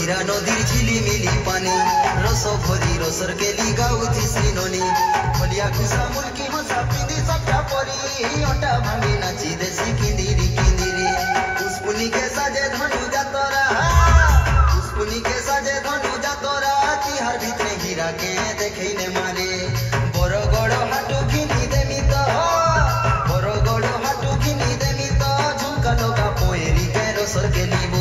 হীরা নদীর ঝিলিমিলি পানি রস ভরি রসর কেলি গাউথি শ্রীননি খলিয়া খুসা মুলকি হসা পিঁধি সবটা পরি অটা ভাঙি নাচি দেশি কিন্দিরি কিন্দিরি পুষ্পুনি কে সাজে ধনু যাতরা পুষ্পুনি কে সাজে ধনু যাতরা তিহার ভিতরে হীরা কে দেখেইনে মারে বড়গড় হাটু ঘিনি দেমি তো বড়গড় হাটু ঘিনি দেমি তো ঝুমকা লগা পোয়েরি কে রসর কেলিব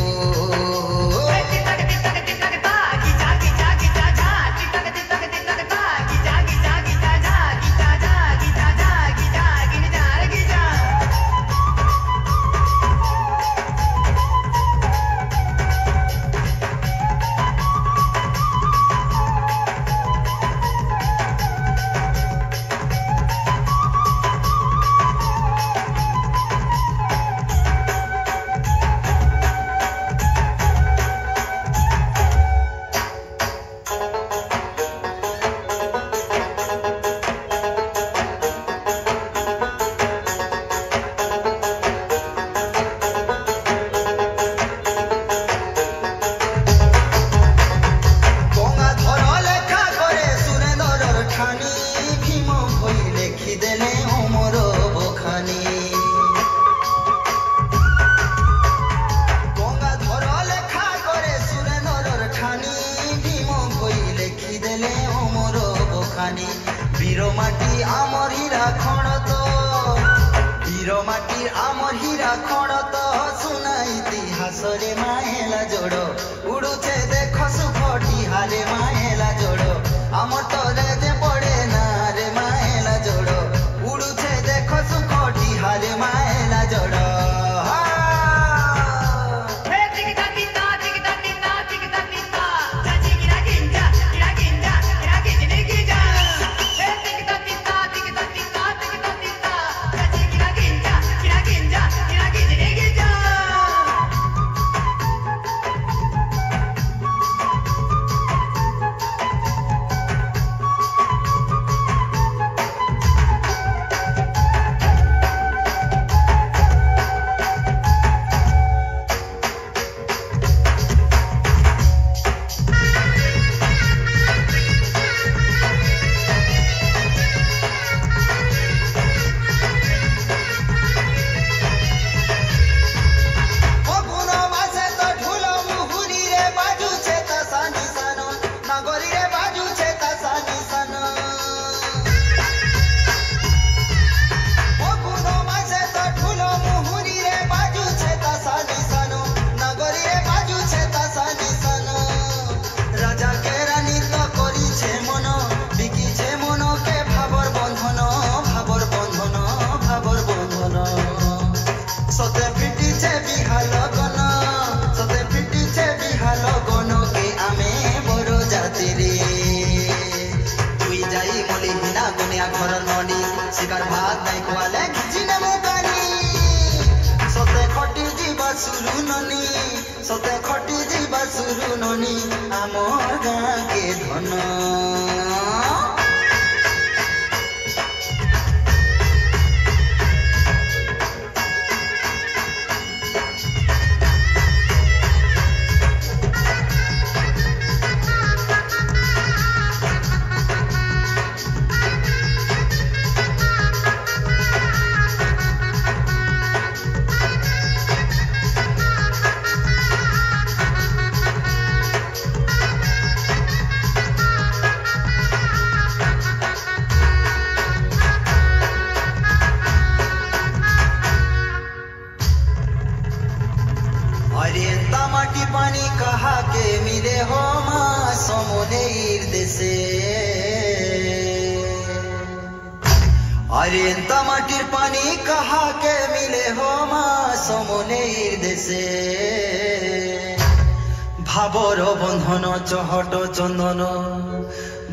ভাবর বন্ধন চহট চন্দন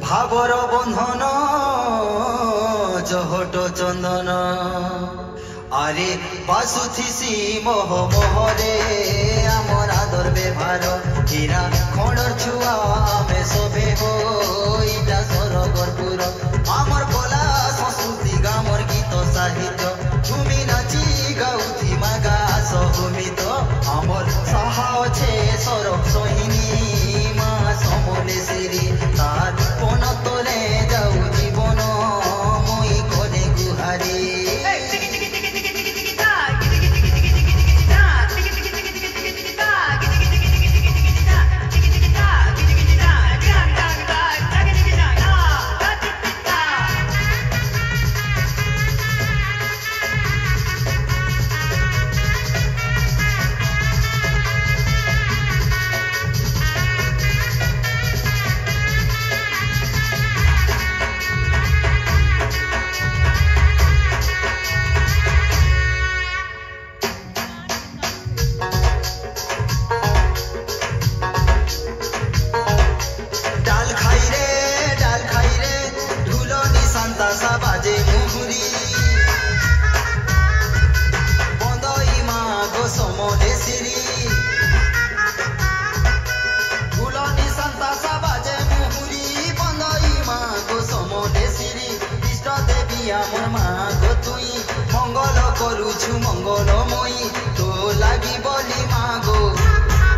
ভাবর বন্ধন চহট চন্দন আরে বাসুথিসি মোহ মোহরে আমার আদর ব্যবহার হীরা খড়র ছুয়া আমি সবে হইটা সরগর পুর আমার কলা সংস্কৃতি গামর গীত সাহিত্য তুমি নাচি গাউথি মাগা সহমিত আমার সাহা আছে সরব সহিনী আমার মা গো তুই মঙ্গল করুছু মঙ্গলময়ী তো লাগি বলি মা গো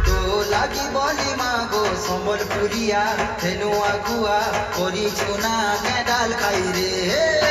তো লাগি বলি মা গো সম্বলপুরিয়া হেনু আগুয়া করিছু না মেডাল খাই রে